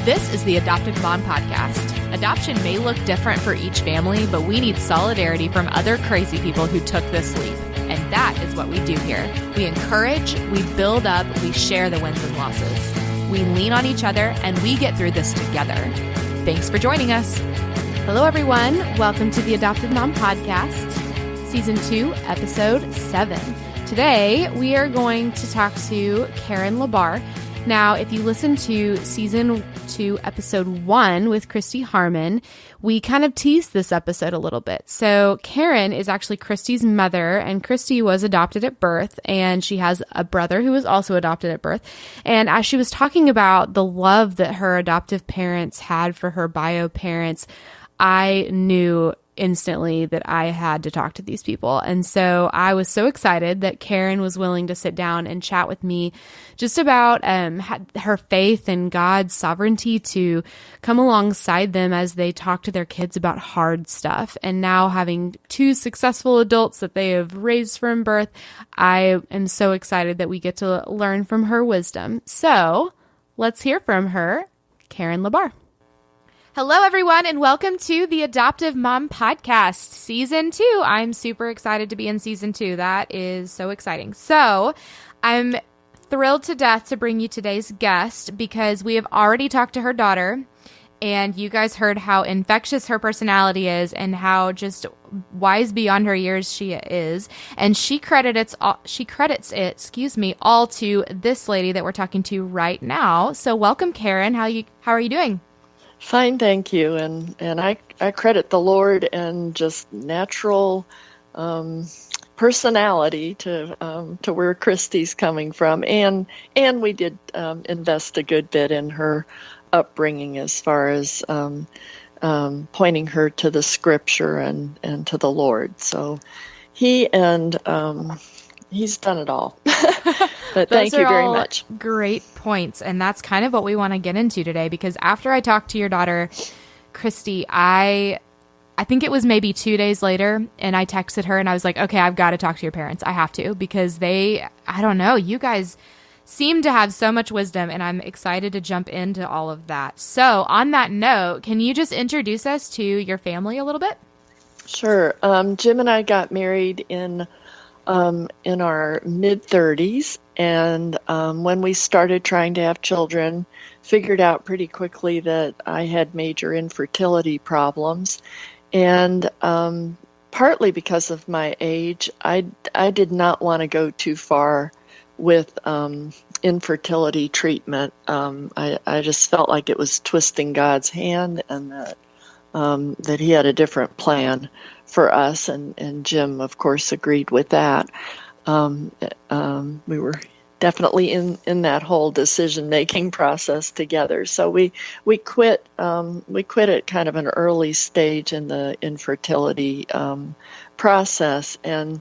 This is the Adopted Mom Podcast. Adoption may look different for each family, but we need solidarity from other crazy people who took this leap. And that is what we do here. We encourage, we build up, we share the wins and losses. We lean on each other, and we get through this together. Thanks for joining us. Hello, everyone. Welcome to the Adopted Mom Podcast, Season 2, Episode 7. Today, we are going to talk to Karen LaBarr. Now, if you listen to Season 2, Episode 1 with Christy Harmon, we kind of teased this episode a little bit. So Karen is actually Christy's mother, and Christy was adopted at birth, and she has a brother who was also adopted at birth. And as she was talking about the love that her adoptive parents had for her bio parents, I knew instantly that I had to talk to these people. And so I was so excited that Karen was willing to sit down and chat with me just about her faith and God's sovereignty to come alongside them as they talk to their kids about hard stuff. And now having two successful adults that they have raised from birth, I am so excited that we get to learn from her wisdom. So let's hear from her, Karen LaBarr. Hello, everyone, and welcome to the Adoptive Mom Podcast, Season 2. I'm super excited to be in Season 2. That is so exciting. So I'm thrilled to death to bring you today's guest because we have already talked to her daughter, and you guys heard how infectious her personality is and how just wise beyond her years she is. And she credits it, all to this lady that we're talking to right now. So welcome, Karen. How are you doing? Fine, thank you. And I credit the Lord and just natural personality to where Christy's coming from, and we did invest a good bit in her upbringing as far as pointing her to the Scripture and to the Lord. So he's done it all. But thank you very much. Great points. And that's kind of what we want to get into today, because after I talked to your daughter, Christy, I think it was maybe 2 days later, and I texted her and I was like, okay, I've got to talk to your parents. I have to, because I don't know, you guys seem to have so much wisdom, and I'm excited to jump into all of that. So on that note, can you just introduce us to your family a little bit? Sure. Jim and I got married in our mid-30s, and when we started trying to have children, figured out pretty quickly that I had major infertility problems, and partly because of my age, I did not want to go too far with infertility treatment. I just felt like it was twisting God's hand, and that He had a different plan for us, and Jim, of course, agreed with that. We were definitely in that whole decision-making process together. So we quit at kind of an early stage in the infertility process, and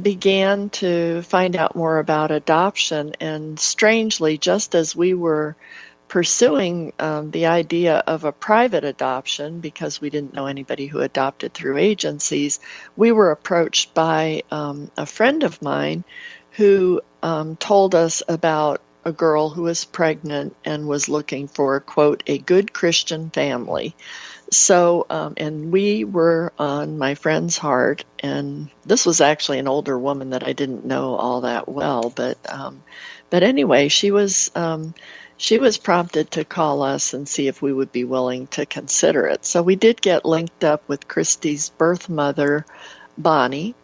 began to find out more about adoption. And strangely, just as we were pursuing the idea of a private adoption, because we didn't know anybody who adopted through agencies, we were approached by a friend of mine who told us about a girl who was pregnant and was looking for, quote, a good Christian family. So, and we were on my friend's heart, and this was actually an older woman that I didn't know all that well, but anyway, she was prompted to call us and see if we would be willing to consider it. So we did get linked up with Christy's birth mother, Bonnie,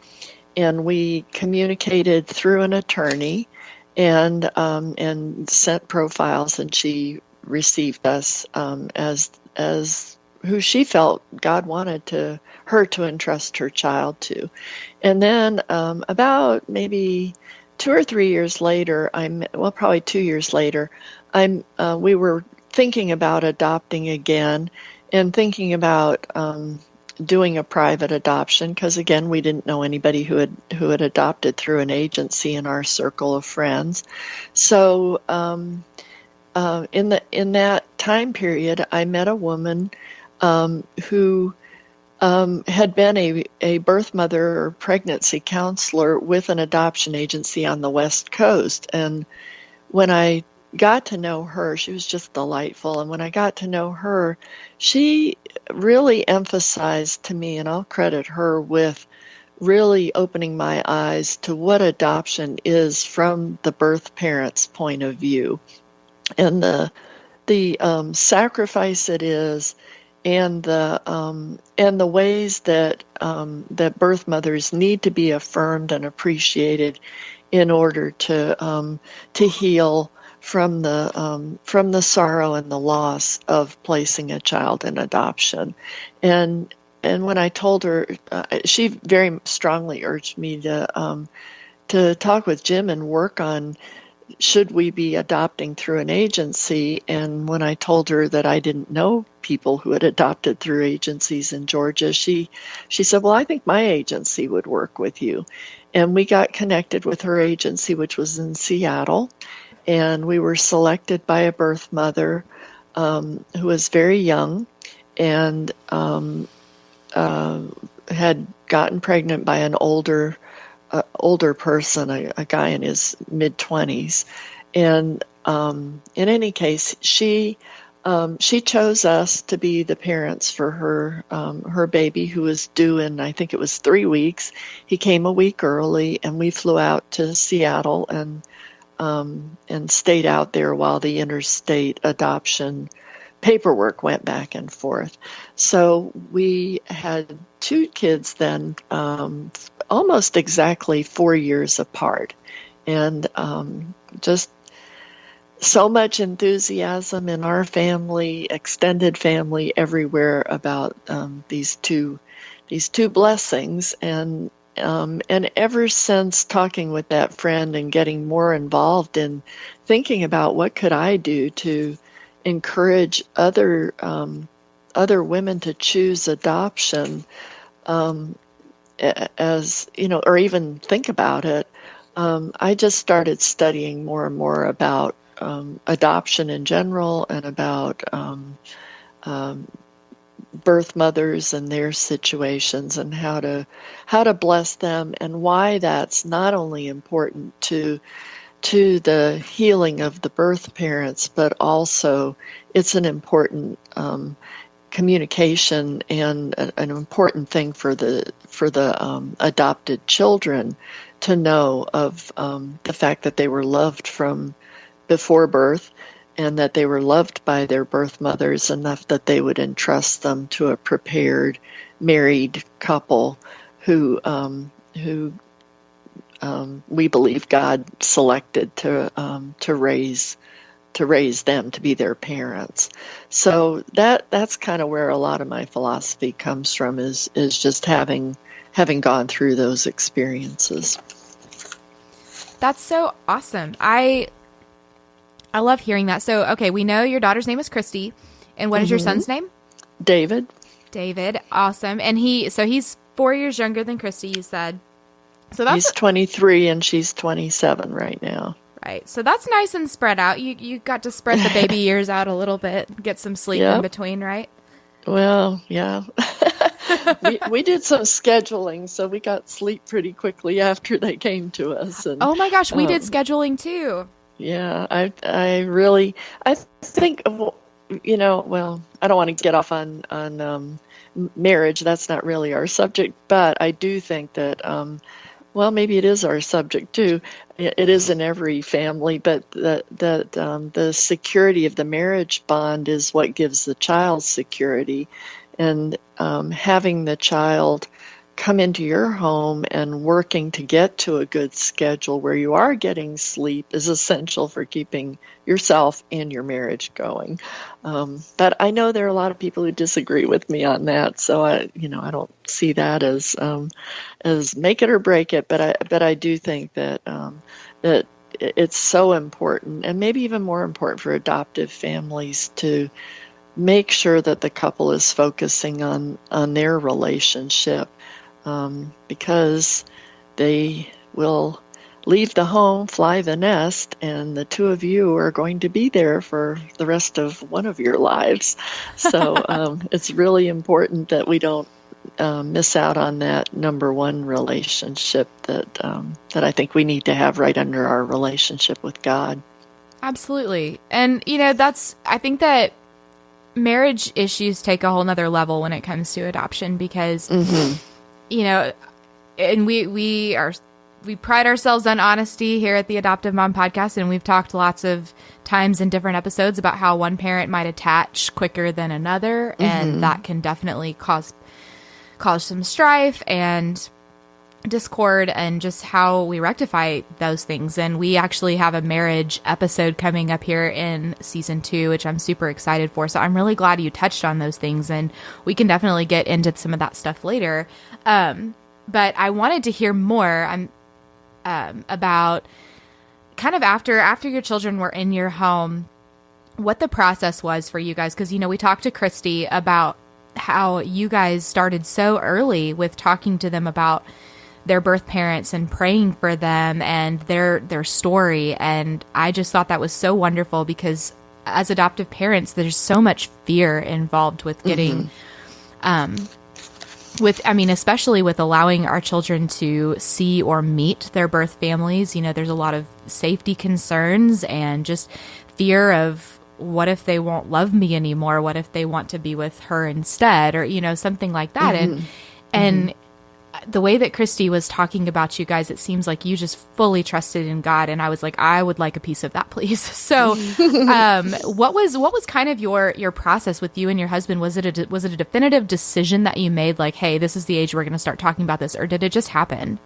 and we communicated through an attorney and sent profiles, and she received us as who she felt God wanted her to entrust her child to. And then about maybe 2 or 3 years later, probably 2 years later, we were thinking about adopting again, and thinking about doing a private adoption, because again, we didn't know anybody who had adopted through an agency in our circle of friends. So in that time period, I met a woman who had been a birth mother or pregnancy counselor with an adoption agency on the West Coast. And when I got to know her, she was just delightful. And when I got to know her, she really emphasized to me, and I'll credit her with really opening my eyes to what adoption is from the birth parent's point of view, and the sacrifice it is, and the ways that that birth mothers need to be affirmed and appreciated in order to heal from the sorrow and the loss of placing a child in adoption. And when I told her, she very strongly urged me to talk with Jim and work on, should we be adopting through an agency. And when I told her that I didn't know people who had adopted through agencies in Georgia, she said, well, I think my agency would work with you. And we got connected with her agency, which was in Seattle. And we were selected by a birth mother who was very young and had gotten pregnant by an older person, a guy in his mid-20s. And in any case, she chose us to be the parents for her baby, who was due in, I think it was 3 weeks. He came a week early, and we flew out to Seattle and stayed out there while the interstate adoption paperwork went back and forth. So we had 2 kids then, almost exactly 4 years apart, and just so much enthusiasm in our family, extended family, everywhere about these two blessings. And ever since talking with that friend and getting more involved in thinking about what could I do to encourage other women to choose adoption, as you know, or even think about it, I just started studying more and more about adoption in general, and about birth mothers and their situations, and how to bless them, and why that's not only important to the healing of the birth parents, but also it's an important communication and an important thing for the adopted children to know of the fact that they were loved from before birth, and that they were loved by their birth mothers enough that they would entrust them to a prepared married couple who we believe God selected to raise them to be their parents. So that's kind of where a lot of my philosophy comes from, is just having gone through those experiences. That's so awesome. I love hearing that. So, okay, we know your daughter's name is Christy, and what is your son's name? David. David, awesome. And he's 4 years younger than Christy, you said. So he's 23 and she's 27 right now. Right. So that's nice and spread out. You got to spread the baby years out a little bit, get some sleep in between, right? Well, yeah. we did some scheduling, so we got sleep pretty quickly after they came to us. And, oh my gosh, we did scheduling too. Yeah, I think, you know, well, I don't want to get off on marriage. That's not really our subject, but I do think that, well, maybe it is our subject too. It is in every family, but the security of the marriage bond is what gives the child security. And having the child come into your home and working to get to a good schedule where you are getting sleep is essential for keeping yourself and your marriage going. But I know there are a lot of people who disagree with me on that, so I don't see that as make it or break it. But I do think that that it's so important, and maybe even more important for adoptive families, to make sure that the couple is focusing on their relationship. Because they will leave the home, fly the nest, and the two of you are going to be there for the rest of one of your lives. So it's really important that we don't miss out on that number one relationship that I think we need to have right under our relationship with God. Absolutely. And, I think that marriage issues take a whole nother level when it comes to adoption because, and we pride ourselves on honesty here at the Adoptive Mom Podcast, and we've talked lots of times in different episodes about how one parent might attach quicker than another, and that can definitely cause some strife and discord, and just how we rectify those things. And we actually have a marriage episode coming up here in season 2, which I'm super excited for. So I'm really glad you touched on those things, and we can definitely get into some of that stuff later. But I wanted to hear more about kind of after your children were in your home, what the process was for you guys. Because, we talked to Christy about how you guys started so early with talking to them about their birth parents and praying for them and their story. And I just thought that was so wonderful because as adoptive parents, there's so much fear involved with getting, especially with allowing our children to see or meet their birth families. There's a lot of safety concerns and just fear of what if they won't love me anymore? What if they want to be with her instead? Or, something like that. And the way that Christy was talking about you guys, it seems like you just fully trusted in God. And I was like, I would like a piece of that, please. So, what was kind of your process with you and your husband? Was it a definitive decision that you made? Like, hey, this is the age we're going to start talking about this, or did it just happen?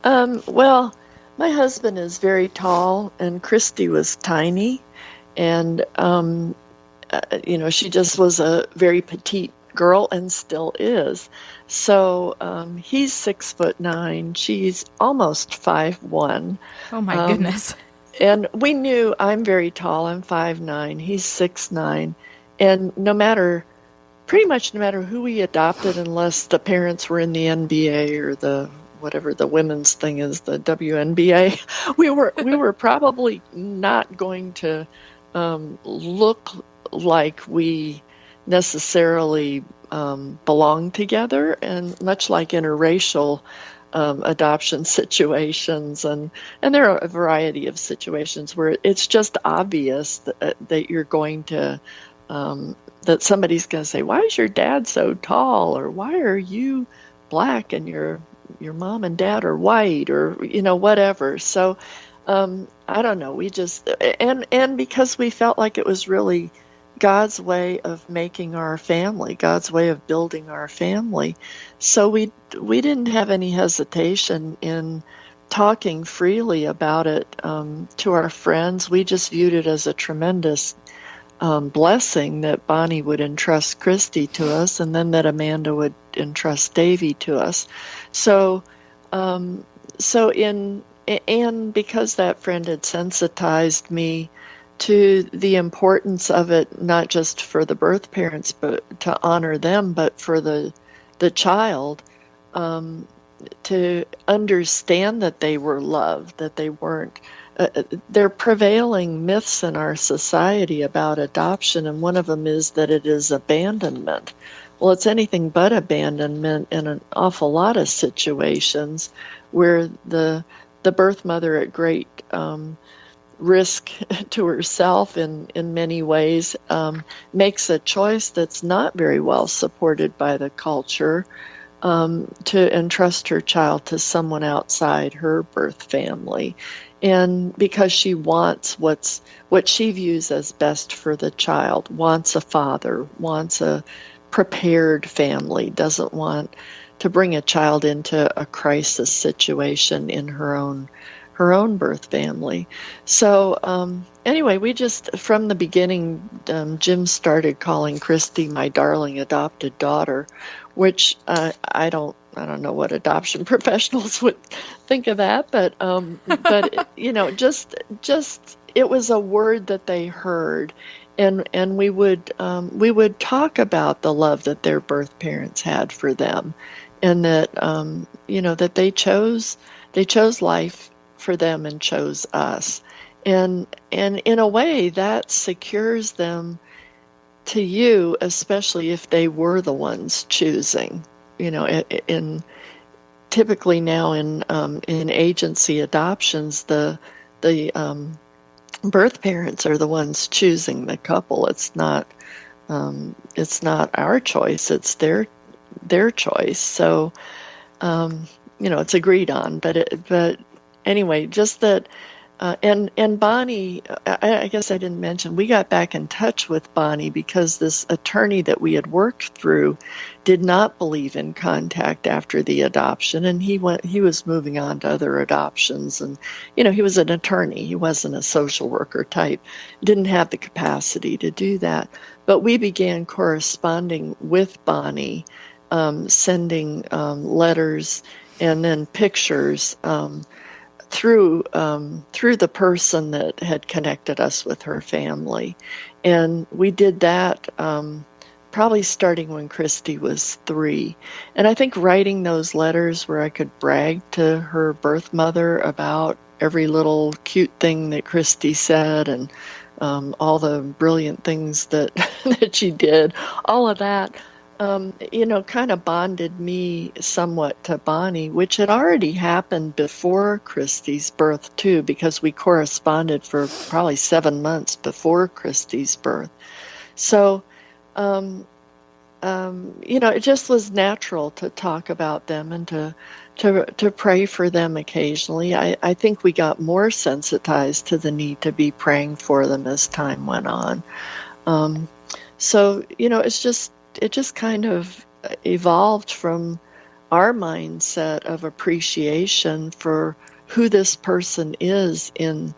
Well, my husband is very tall, and Christy was tiny, and she just was a very petite girl and still is. So he's 6'9", she's almost 5'1". Oh my goodness. And we knew I'm very tall, I'm 5'9", he's 6'9", and pretty much no matter who we adopted, unless the parents were in the NBA or the whatever the women's thing is, the WNBA, we were probably not going to look like we necessarily belong together, and much like interracial adoption situations, and there are a variety of situations where it's just obvious that you're going to that somebody's going to say, why is your dad so tall, or why are you black and your mom and dad are white, or whatever. So I don't know, we just and because we felt like it was really God's way of making our family, God's way of building our family. So we didn't have any hesitation in talking freely about it to our friends. We just viewed it as a tremendous blessing that Bonnie would entrust Christy to us, and then that Amanda would entrust Davy to us. So because that friend had sensitized me to the importance of it, not just for the birth parents, but to honor them, but for the child, to understand that they were loved, that they weren't. There are prevailing myths in our society about adoption, and one of them is that it is abandonment. Well, it's anything but abandonment in an awful lot of situations where the birth mother at great risk to herself in many ways makes a choice that's not very well supported by the culture to entrust her child to someone outside her birth family, and because she wants what she views as best for the child, wants a father, wants a prepared family, doesn't want to bring a child into a crisis situation in her own birth family. So anyway, we just, from the beginning, Jim started calling Christy my darling adopted daughter, which I don't know what adoption professionals would think of that, but just it was a word that they heard, and we would talk about the love that their birth parents had for them, and that that they chose life for them and chose us, and in a way that secures them to you, especially if they were the ones choosing. Typically now in agency adoptions, the birth parents are the ones choosing the couple. It's not our choice. It's their choice. So, it's agreed on. But anyway, just that. And Bonnie, I guess I didn't mention, we got back in touch with Bonnie because this attorney that we had worked through did not believe in contact after the adoption, and he was moving on to other adoptions, and he was an attorney, he wasn't a social worker type, didn't have the capacity to do that. But we began corresponding with Bonnie, sending letters and then pictures. Through the person that had connected us with her family. And we did that probably starting when Christy was 3. And I think writing those letters where I could brag to her birth mother about every little cute thing that Christy said and all the brilliant things that that she did, all of that, kind of bonded me somewhat to Bonnie, which had already happened before Christy's birth, too, because we corresponded for probably 7 months before Christy's birth. So, it just was natural to talk about them and to pray for them occasionally. I think we got more sensitized to the need to be praying for them as time went on. It just kind of evolved from our mindset of appreciation for who this person is in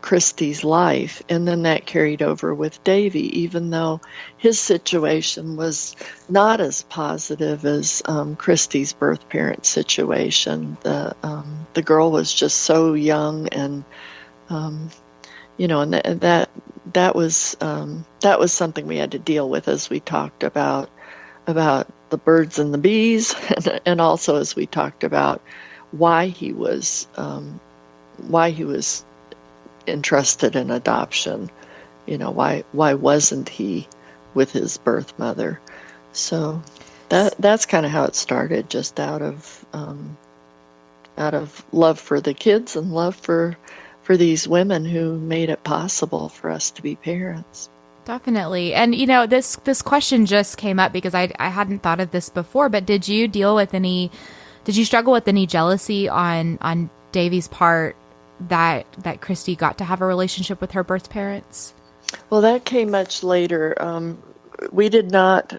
Christy's life, and then that carried over with Davy, even though his situation was not as positive as Christy's birth parent situation. The girl was just so young, and and that was something we had to deal with as we talked about the birds and the bees, and also as we talked about why he was entrusted in adoption. Why wasn't he with his birth mother? So that's kind of how it started, just out of love for the kids and love for these women who made it possible for us to be parents. Definitely. And, this question just came up because I hadn't thought of this before, but did you struggle with any jealousy on Davy's part that Christy got to have a relationship with her birth parents? Well, that came much later. We did not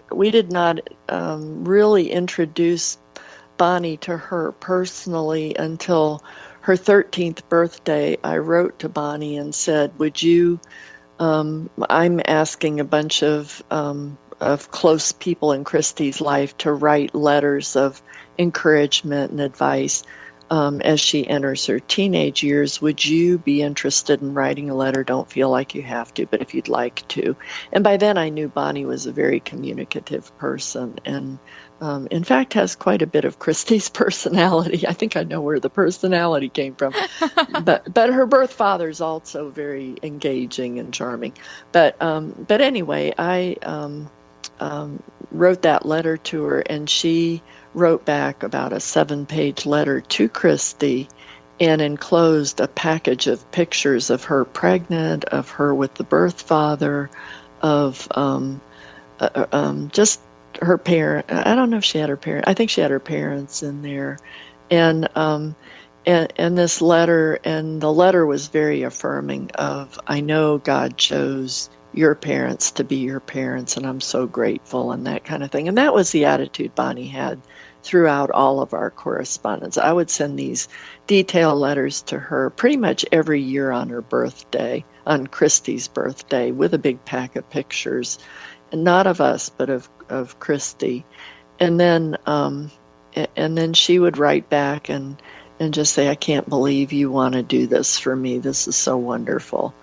really introduce Bonnie to her personally until her 13th birthday. I wrote to Bonnie and said, would you, I'm asking a bunch of close people in Christy's life to write letters of encouragement and advice as she enters her teenage years. Would you be interested in writing a letter? Don't feel like you have to, but if you'd like to. And by then I knew Bonnie was a very communicative person, and in fact has quite a bit of Christy's personality. I think I know where the personality came from. but her birth father's also very engaging and charming. But anyway, I wrote that letter to her, and she wrote back about a 7-page letter to Christy and enclosed a package of pictures of her pregnant, of her with the birth father, of just her parent. I don't know if she had her parent. I think she had her parents in there, and this letter, and the letter was very affirming of, I know God chose your parents to be your parents, and I'm so grateful, and that kind of thing. And that was the attitude Bonnie had throughout all of our correspondence. I would send these detailed letters to her pretty much every year on her birthday, on Christy's birthday, with a big pack of pictures, and not of us, but of Christy. And then she would write back and just say, I can't believe you want to do this for me. This is so wonderful.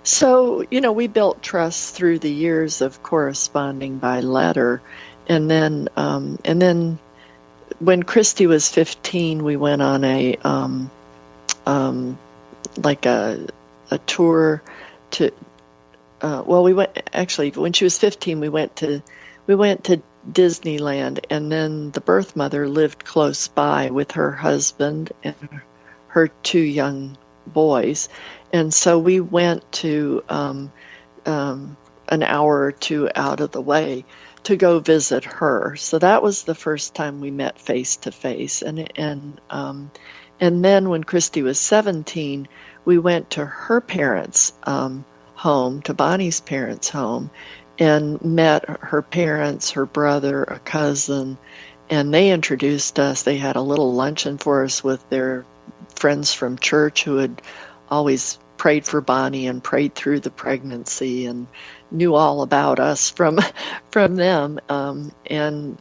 So, we built trust through the years of corresponding by letter. And then when Christy was 15, we went on a tour to, we went, actually, when she was 15, we went to Disneyland, and then the birth mother lived close by with her husband and her 2 young boys. And so we went to an hour or two out of the way to go visit her. So that was the first time we met face to face. And then when Christy was 17, we went to her parents' home, to Bonnie's parents' home, and met her parents, her brother, a cousin, and they introduced us. They had a little luncheon for us with their friends from church who had always prayed for Bonnie and prayed through the pregnancy and knew all about us from them. And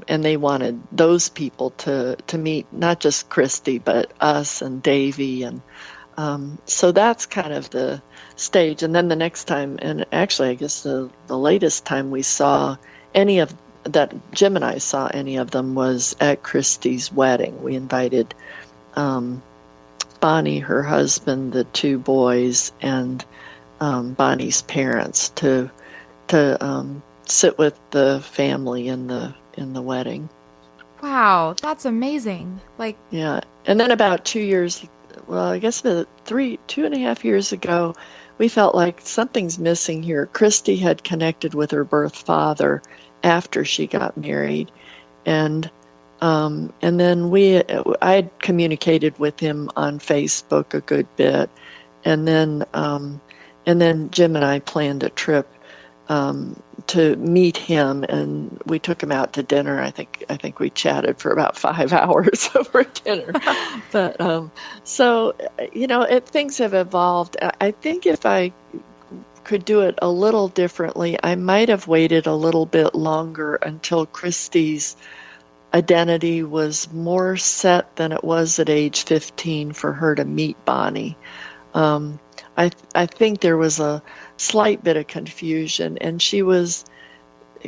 they wanted those people to meet not just Christy, but us and Davy. And so that's kind of the stage. And then the next time, and actually I guess the latest time we saw any of that, Jim and I saw any of them, was at Christy's wedding. We invited Bonnie, her husband, the two boys, and Bonnie's parents to sit with the family in the wedding. Wow, that's amazing. Yeah, and then about 2 years, well, I guess 2.5 years ago, we felt like something's missing here. Christy had connected with her birth father after she got married, and then I had communicated with him on Facebook a good bit, and then Jim and I planned a trip to meet him, and we took him out to dinner. I think we chatted for about 5 hours over dinner. But so things have evolved. I think if I could do it a little differently, I might have waited a little bit longer until Christy's identity was more set than it was at age 15 for her to meet Bonnie. I think there was a slight bit of confusion, and she was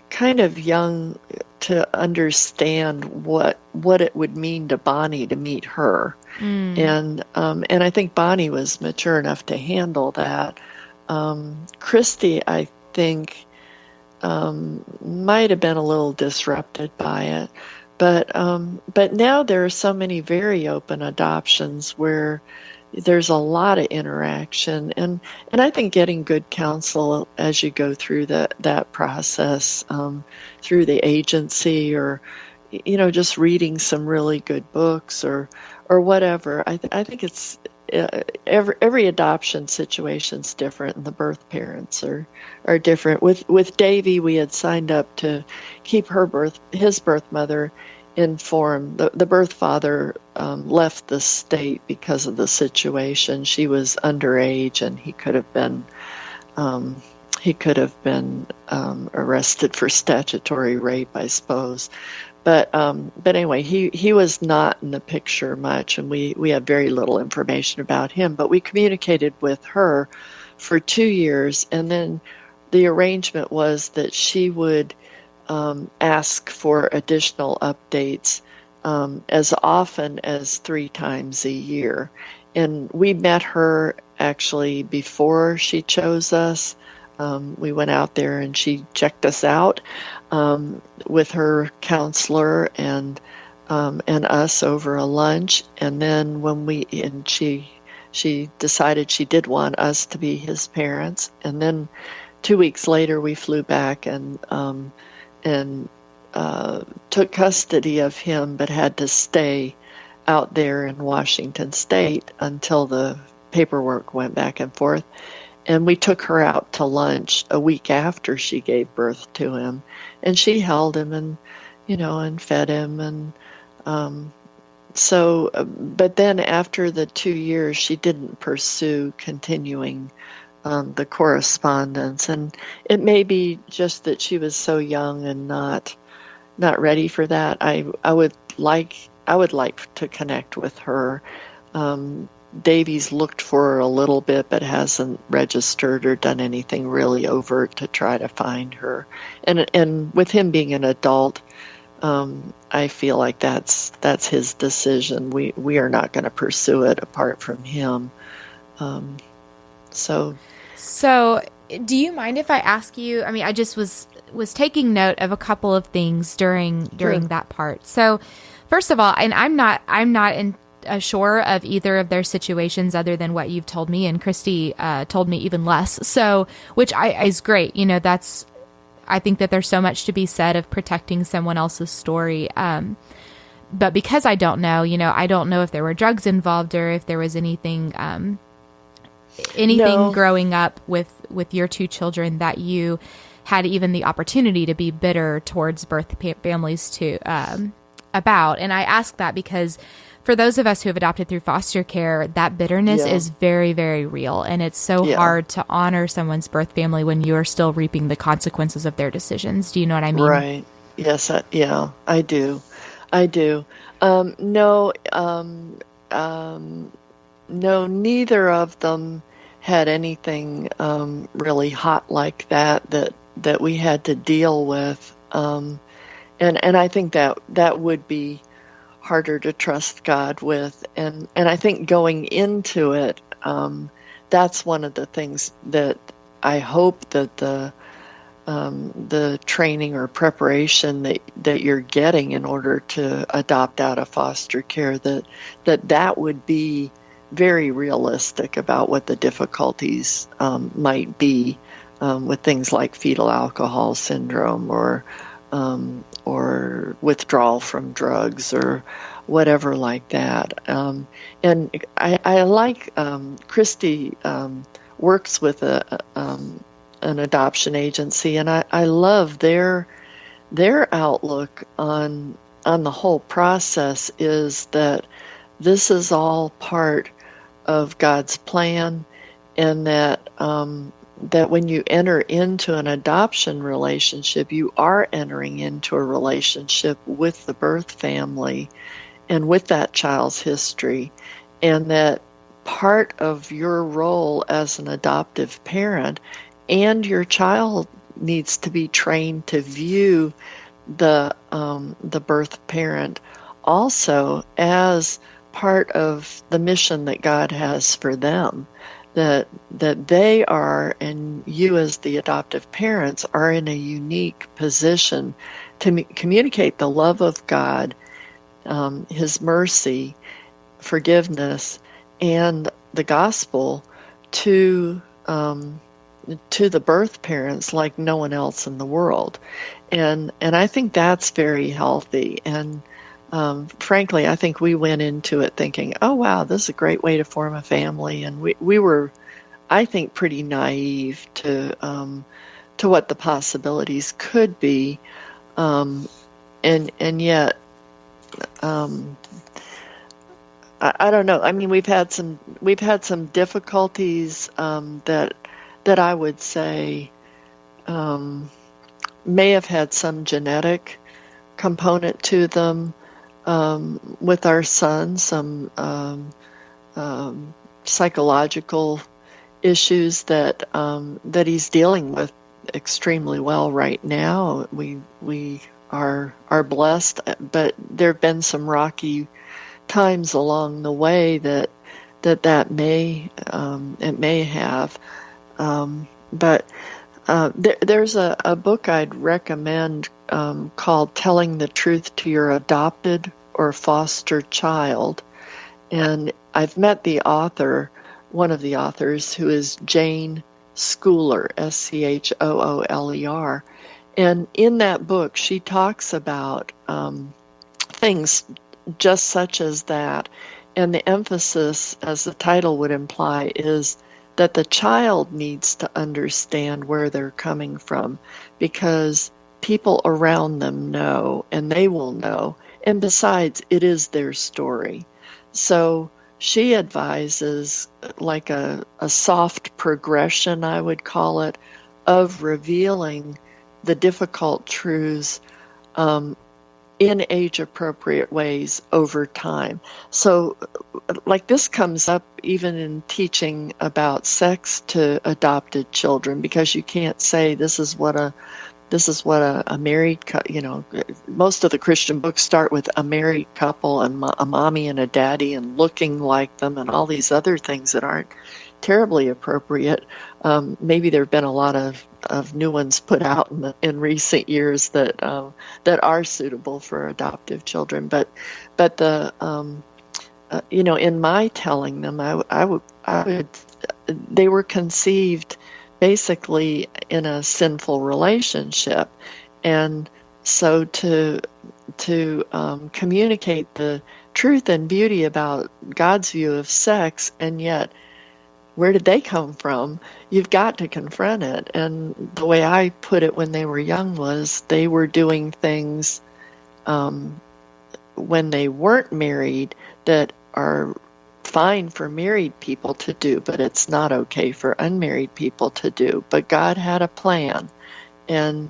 kind of young to understand what it would mean to Bonnie to meet her. And I think Bonnie was mature enough to handle that. Christy, I think, might have been a little disrupted by it, but now there are so many very open adoptions where there's a lot of interaction, and I think getting good counsel as you go through that process, through the agency, or just reading some really good books or whatever. I think it's every adoption situation's different, and the birth parents are different. With Davy, we had signed up to keep his birth mother informed. The birth father left the state because of the situation. She was underage, and he could have been arrested for statutory rape, I suppose. But anyway, he was not in the picture much, and we had very little information about him. But we communicated with her for 2 years, and then the arrangement was that she would ask for additional updates as often as 3 times a year. And we met her actually before she chose us. We went out there and she checked us out with her counselor and us over a lunch. And then she decided she did want us to be his parents. And then 2 weeks later, we flew back and took custody of him, but had to stay out there in Washington State until the paperwork went back and forth. And we took her out to lunch a week after she gave birth to him, and she held him and fed him. And but then after the 2 years, she didn't pursue continuing the correspondence. And it may be just that she was so young and not ready for that. I would like to connect with her. Davies looked for her a little bit, but hasn't registered or done anything really overt to try to find her. And with him being an adult, I feel like that's his decision. We are not going to pursue it apart from him. So do you mind if I ask you? I mean, I just was taking note of a couple of things during Sure. that part. So, first of all, and I'm not sure of either of their situations other than what you've told me, and Christy told me even less. So, which is great. You know, I think that there's so much to be said of protecting someone else's story. But because I don't know, you know, I don't know if there were drugs involved or if there was anything No. growing up with your two children that you had even the opportunity to be bitter towards birth families to about. And I ask that because for those of us who have adopted through foster care, that bitterness is very, very real. And it's so hard to honor someone's birth family when you're still reaping the consequences of their decisions. Do you know what I mean? Right. Yes. I do. I do. No, no, neither of them had anything really hot like that we had to deal with. And I think that would be harder to trust God with. And I think going into it, that's one of the things that I hope that the training or preparation that you're getting in order to adopt out of foster care, that would be very realistic about what the difficulties might be with things like fetal alcohol syndrome or withdrawal from drugs or whatever like that. And I like Christy works with an adoption agency, and I love their outlook on the whole process is that this is all part of God's plan, and that that when you enter into an adoption relationship, you are entering into a relationship with the birth family and with that child's history, and that part of your role as an adoptive parent and your child needs to be trained to view the birth parent also as part of the mission that God has for them. That they are, and you as the adoptive parents are in a unique position to communicate the love of God, His mercy, forgiveness, and the gospel to the birth parents like no one else in the world. And I think that's very healthy. And frankly, I think we went into it thinking, oh, wow, this is a great way to form a family. And we were, I think, pretty naive to what the possibilities could be. And yet, I don't know. I mean, we've had some difficulties that I would say may have had some genetic component to them. With our son, some psychological issues that he's dealing with extremely well right now. We are blessed, but there have been some rocky times along the way that may it may have. But there's a book I'd recommend called Telling the Truth to Your Adopted or Foster Child. And I've met the author, one of the authors, who is Jane Schooler, Schooler. And in that book, she talks about things just such as that. And the emphasis, as the title would imply, is that the child needs to understand where they're coming from, because people around them know, and they will know. And besides, it is their story. So she advises like a soft progression, I would call it, of revealing the difficult truths in age-appropriate ways over time. So, like, this comes up even in teaching about sex to adopted children, because you can't say this is what a married, most of the Christian books start with a married couple and a mommy and a daddy and looking like them and all these other things that aren't terribly appropriate. Maybe there have been a lot of new ones put out in recent years that are suitable for adoptive children, but the in my telling them, they were conceived basically in a sinful relationship, and so to communicate the truth and beauty about God's view of sex, and yet where did they come from? You've got to confront it. And the way I put it when they were young was they were doing things when they weren't married that are fine for married people to do, but it's not okay for unmarried people to do. But God had a plan. And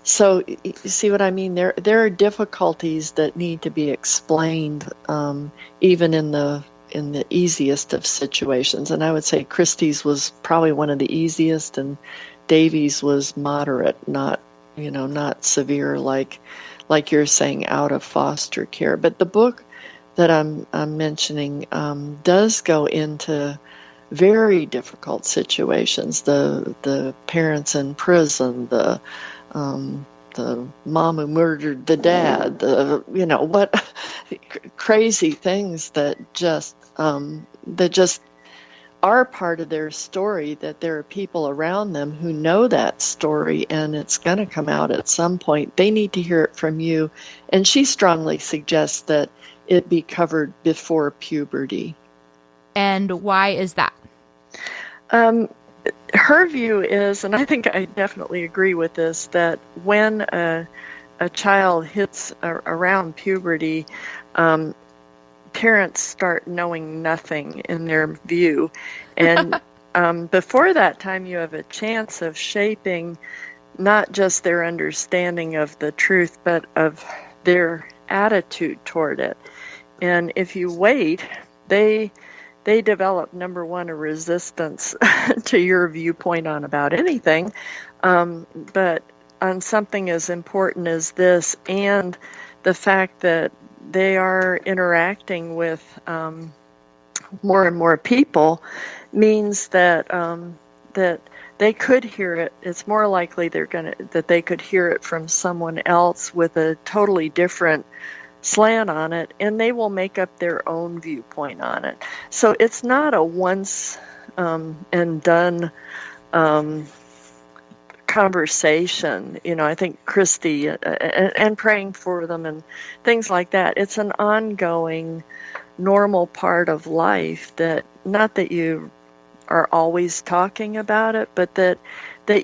so you see what I mean? There are difficulties that need to be explained, even in the easiest of situations. And I would say Christie's was probably one of the easiest, and Davies was moderate, not severe like you're saying, out of foster care. But the book that I'm mentioning does go into very difficult situations. The parents in prison, the mom who murdered the dad, what crazy things that just are part of their story, that there are people around them who know that story, and it's going to come out at some point. They need to hear it from you. And she strongly suggests that it be covered before puberty. And why is that? Her view is, and I think I definitely agree with this, that when a child hits around puberty, parents start knowing nothing in their view. And before that time, you have a chance of shaping not just their understanding of the truth, but of their attitude toward it. And if you wait, they develop, number one, a resistance to your viewpoint on about anything, but on something as important as this, and the fact that they are interacting with more and more people, means that that they could hear it. It's more likely that they could hear it from someone else with a totally different slant on it, and they will make up their own viewpoint on it. So it's not a once and done conversation. I think Christy and praying for them and things like that, it's an ongoing, normal part of life, that not that you are always talking about it, but that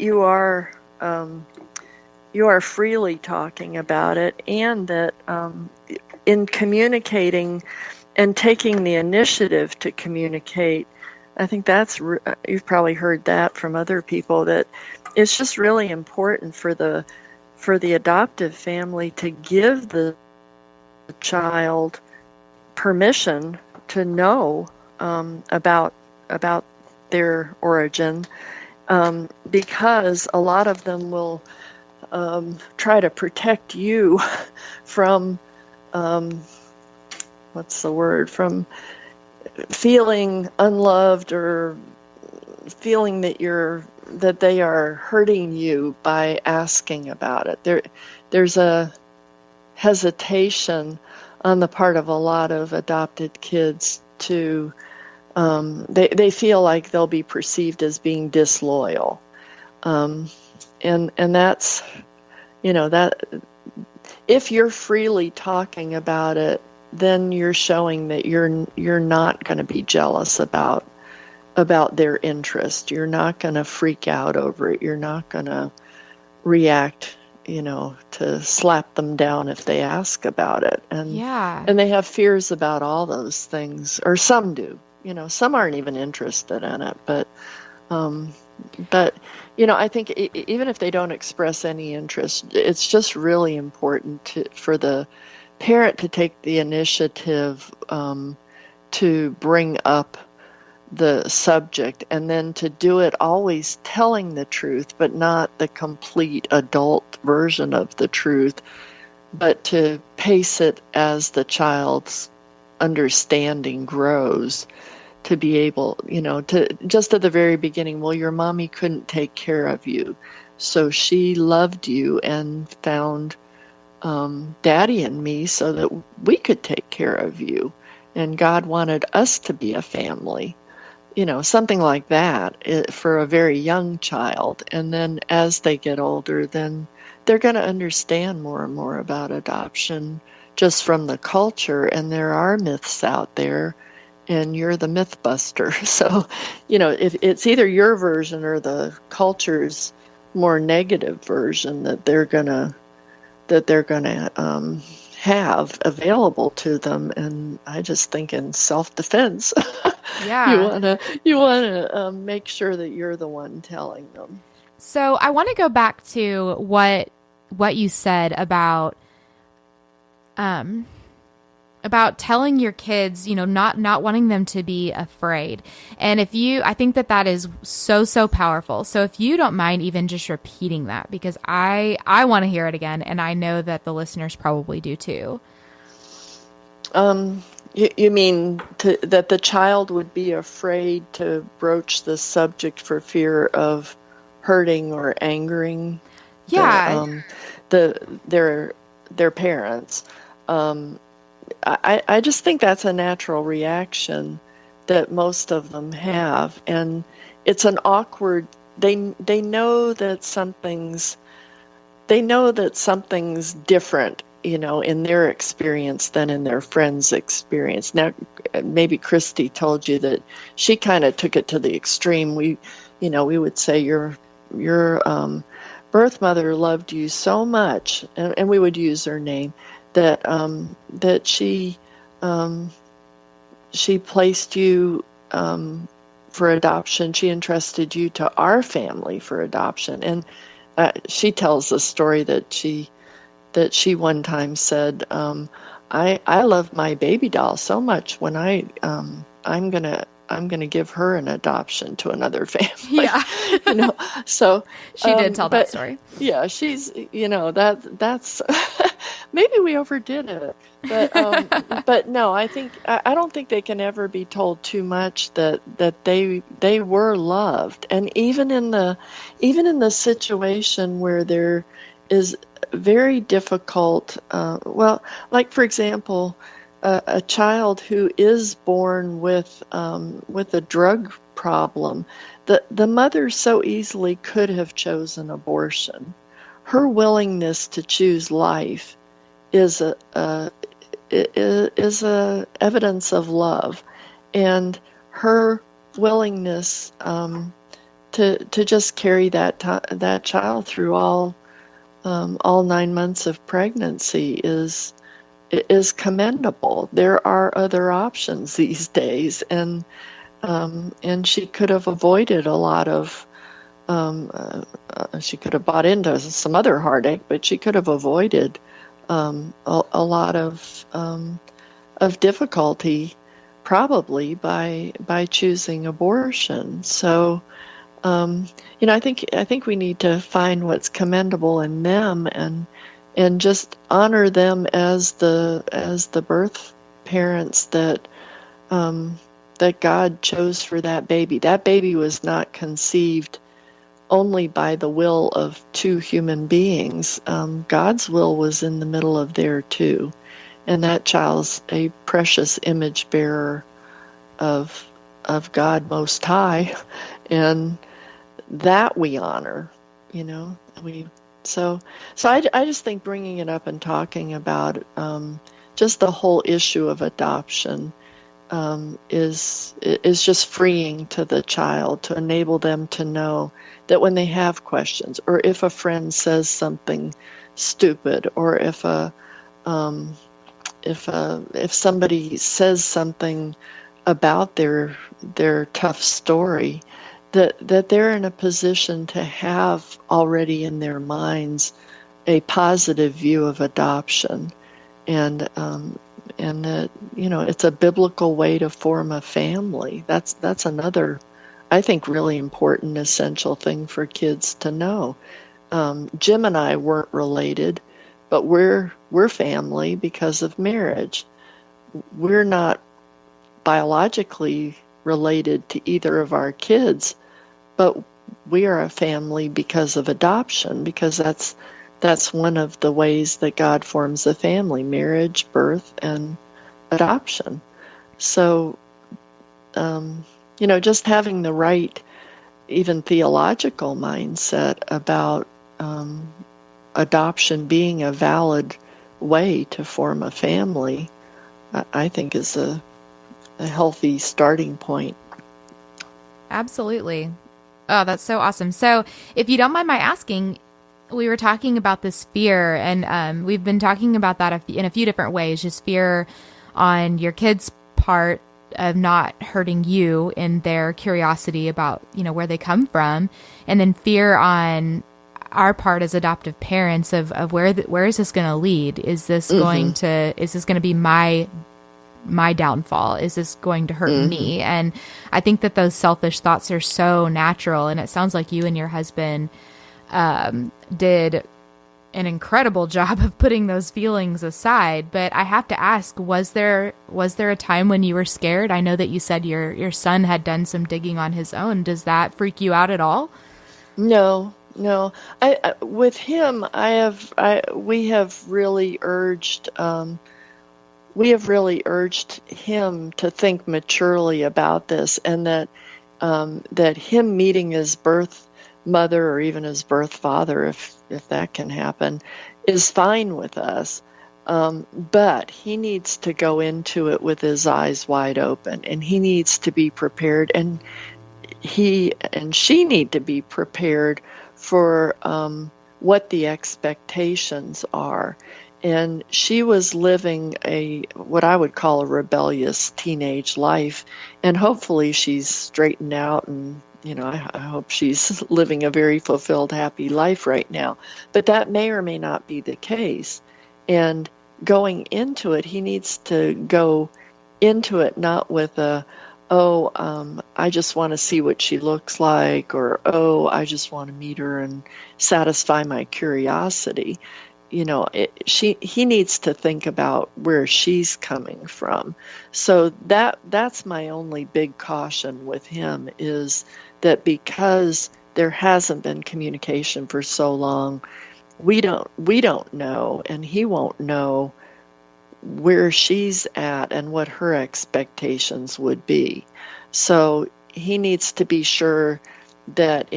you are freely talking about it, and that in communicating and taking the initiative to communicate, I think that's, you've probably heard that from other people, that it's just really important for the adoptive family to give the child permission to know about their origin, because a lot of them will try to protect you from from feeling unloved, or feeling that they are hurting you by asking about it. There's a hesitation on the part of a lot of adopted kids to they feel like they'll be perceived as being disloyal, and that's that if you're freely talking about it, then you're showing that you're not going to be jealous about their interest. You're not going to freak out over it. You're not going to react, to slap them down if they ask about it. And they have fears about all those things, or some do. Some aren't even interested in it, but I think even if they don't express any interest, it's just really important for the parent to take the initiative to bring up the subject, and then to do it always telling the truth, but not the complete adult version of the truth, but to pace it as the child's understanding grows, to be able, to just at the very beginning, well, your mommy couldn't take care of you, so she loved you and found Daddy and me so that we could take care of you. and God wanted us to be a family. Something like that for a very young child. And then as they get older, then they're going to understand more and more about adoption just from the culture. And there are myths out there, and you're the myth buster. So, if it's either your version or the culture's more negative version that they're gonna have available to them. And I just think in self-defense, Yeah. you wanna make sure that you're the one telling them. So I want to go back to what you said about telling your kids, not wanting them to be afraid. And I think that is so powerful. So if you don't mind even just repeating that, because I want to hear it again, and I know that the listeners probably do too. You mean that the child would be afraid to broach the subject for fear of hurting or angering their parents. I just think that's a natural reaction that most of them have, and it's an awkward. They know that something's different, in their experience than in their friend's experience. Now, maybe Christy told you that she kind of took it to the extreme. We would say your birth mother loved you so much, and we would use her name, that she placed you for adoption. She entrusted you to our family for adoption. And she tells a story that she one time said, I love my baby doll so much when I'm gonna give her an adoption to another family. Yeah. So she did tell that story. Yeah, she's that's maybe we overdid it. But no, I don't think they can ever be told too much that they were loved. And even in the situation where there is very difficult, like for example, a child who is born with a drug problem, the mother so easily could have chosen abortion. Her willingness to choose life is a evidence of love, and her willingness to just carry that child through all 9 months of pregnancy is commendable. There are other options these days, and she could have avoided a lot of. She could have bought into some other heartache, but she could have avoided a lot of difficulty, probably by choosing abortion. So, I think we need to find what's commendable in them and just honor them as the birth parents that God chose for that baby. That baby was not conceived only by the will of two human beings. God's will was in the middle of there too, and that child's a precious image bearer of God Most High, and that we honor. So I just think bringing it up and talking about just the whole issue of adoption is just freeing to the child, to enable them to know that when they have questions, or if a friend says something stupid, or if somebody says something about their tough story, that they're in a position to have already in their minds a positive view of adoption, and that it's a biblical way to form a family. That's another, I think, really important, essential thing for kids to know. Jim and I weren't related, but we're family because of marriage. We're not biologically related to either of our kids, but we are a family because of adoption, because that's one of the ways that God forms a family: marriage, birth, and adoption. So, just having the right, even theological mindset about adoption being a valid way to form a family, I think is a healthy starting point. Absolutely. Oh, that's so awesome. So, if you don't mind my asking, we were talking about this fear, and we've been talking about that in a few different ways. Just fear on your kids' part of not hurting you in their curiosity about, where they come from, and then fear on our part as adoptive parents of where is this going to lead? Is this going to be my downfall? Is this going to hurt me? And I think that those selfish thoughts are so natural. And it sounds like you and your husband did an incredible job of putting those feelings aside. But I have to ask, was there a time when you were scared? I know that you said your son had done some digging on his own. Does that freak you out at all? No. I with him, we have really urged him to think maturely about this, and that him meeting his birth mother or even his birth father, if that can happen, is fine with us. But he needs to go into it with his eyes wide open, and he needs to be prepared, and he and she need to be prepared for what the expectations are. And she was living what I would call a rebellious teenage life, and hopefully she's straightened out, and I hope she's living a very fulfilled, happy life right now. But that may or may not be the case. And going into it, he needs to go into it not with I just want to see what she looks like, or, I just want to meet her and satisfy my curiosity. He needs to think about where she's coming from. So that's my only big caution with him, is that because there hasn't been communication for so long, we don't know, and he won't know where she's at and what her expectations would be. So he needs to be sure that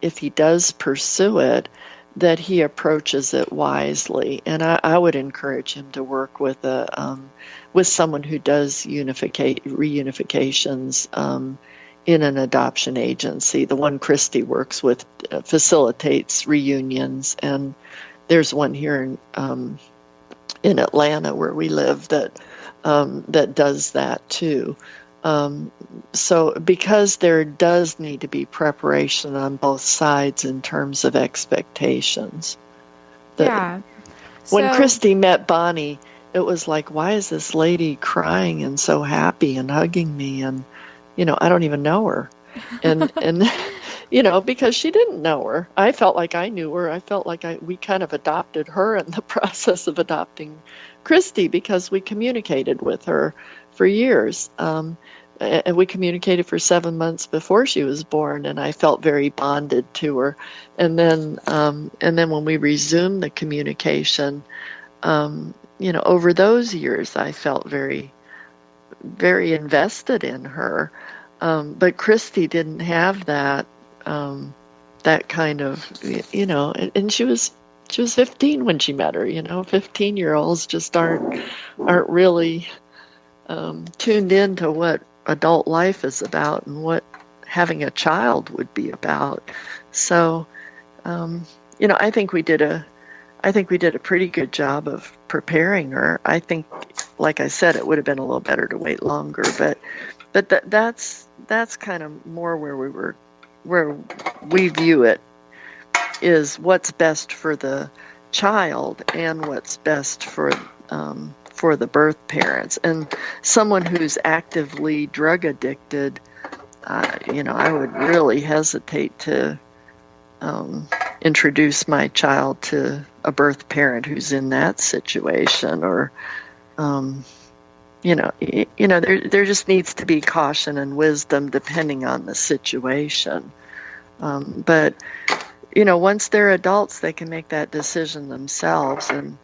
if he does pursue it, that he approaches it wisely. And I would encourage him to work with someone who does reunifications in an adoption agency. The one Christy works with facilitates reunions, and there's one here in Atlanta where we live that does that too. So because there does need to be preparation on both sides in terms of expectations. Yeah. When Christy met Bonnie, it was like, why is this lady crying and so happy and hugging me? And, I don't even know her. And because she didn't know her. I felt like I knew her. I felt like we kind of adopted her in the process of adopting Christy, because we communicated with her for years. And we communicated for 7 months before she was born, and I felt very bonded to her. And then when we resumed the communication, over those years, I felt very, very invested in her. But Christy didn't have that kind of, and she was 15 when she met her. 15-year-olds just aren't really tuned into what adult life is about and what having a child would be about. So, I think we did a pretty good job of preparing her. I think, like I said, it would have been a little better to wait longer, but that's kind of more where we view it, is what's best for the child and what's best for the birth parents. And someone who's actively drug addicted, I would really hesitate to introduce my child to a birth parent who's in that situation, or there just needs to be caution and wisdom depending on the situation. But once they're adults, they can make that decision themselves. And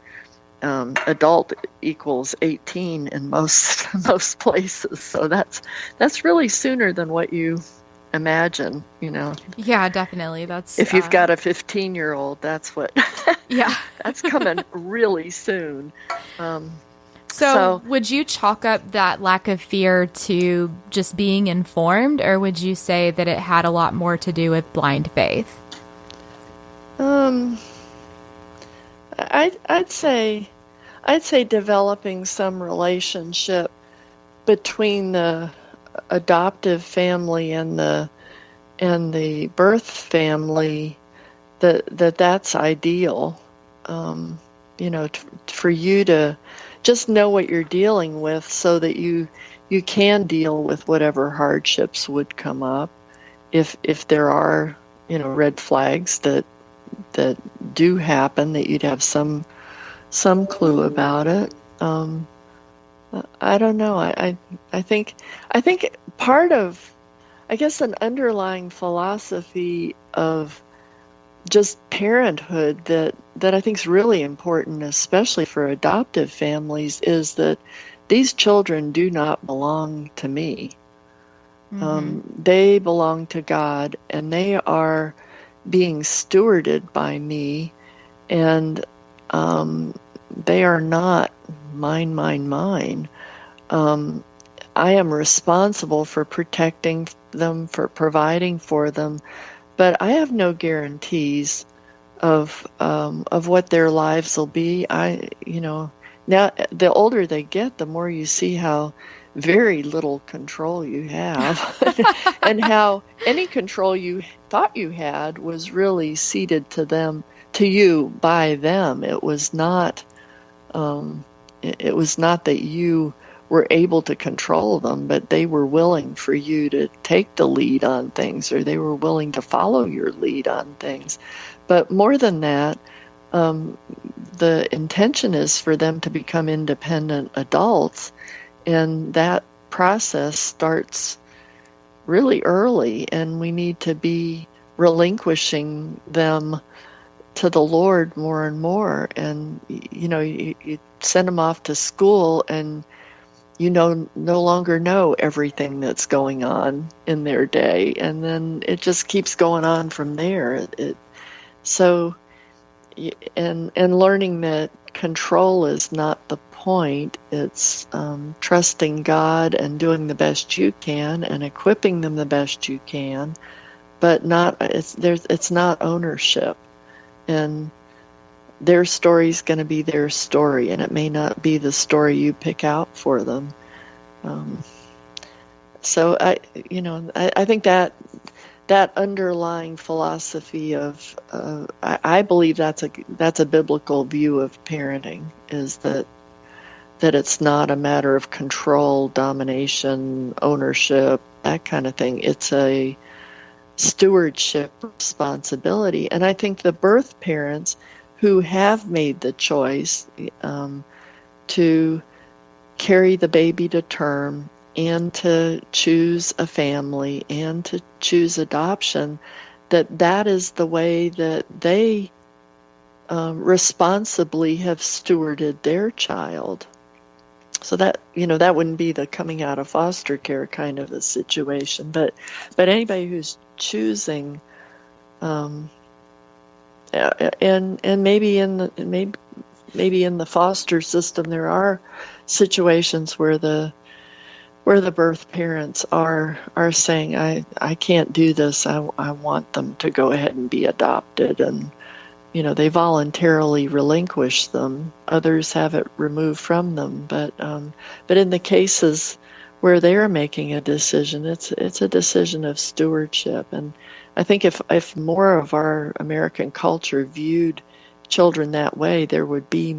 adult equals 18 in most most places. So that's really sooner than what you imagine. Yeah, definitely. That's If you've got a 15-year-old, that's what yeah. that's coming really soon. So, would you chalk up that lack of fear to just being informed, or would you say that it had a lot more to do with blind faith? I'd say developing some relationship between the adoptive family and the birth family, that's ideal. For you to just know what you're dealing with, so that you can deal with whatever hardships would come up, if there are red flags that do happen, that you'd have some clue about it. I don't know. I think part of, I guess, an underlying philosophy of just parenthood that I think is really important, especially for adoptive families, is that these children do not belong to me. They belong to God, and they are being stewarded by me, and they are not mine. I am responsible for protecting them, for providing for them, but I have no guarantees of what their lives will be. Now the older they get, the more you see how very little control you have, and how any control you thought you had was really ceded to you by them. It was not that you were able to control them, but they were willing for you to take the lead on things, or they were willing to follow your lead on things. But more than that, the intention is for them to become independent adults, and that process starts really early, and we need to be relinquishing them to the Lord more and more. And you send them off to school, and no longer know everything that's going on in their day, and then it just keeps going on from there. And learning that control is not the point. It's trusting God and doing the best you can and equipping them the best you can, but it's not ownership. And their story is going to be their story, and it may not be the story you pick out for them. So I think that underlying philosophy of I believe that's a biblical view of parenting, is that it's not a matter of control, domination, ownership, that kind of thing. It's a stewardship responsibility. And I think the birth parents who have made the choice to carry the baby to term, and to choose a family, and to choose adoption, that is the way that they responsibly have stewarded their child. So that wouldn't be the coming out of foster care kind of a situation, but anybody who's choosing, and maybe in the foster system there are situations where the birth parents are saying, I can't do this, I want them to go ahead and be adopted, and they voluntarily relinquish them. Others have it removed from them, but in the cases where they're making a decision, it's a decision of stewardship. And I think if more of our American culture viewed children that way, there would be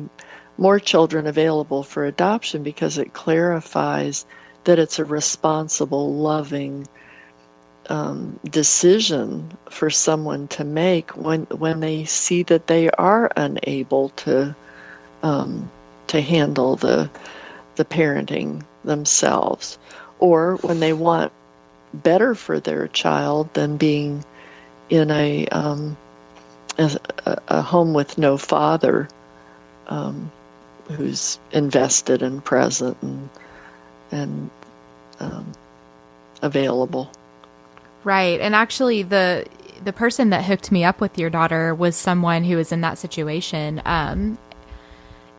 more children available for adoption, because it clarifies that it's a responsible, loving decision for someone to make when they see that they are unable to handle the parenting themselves, or when they want better for their child than being in a home with no father. who's invested and present and available. Right. And actually, the person that hooked me up with your daughter was someone who was in that situation.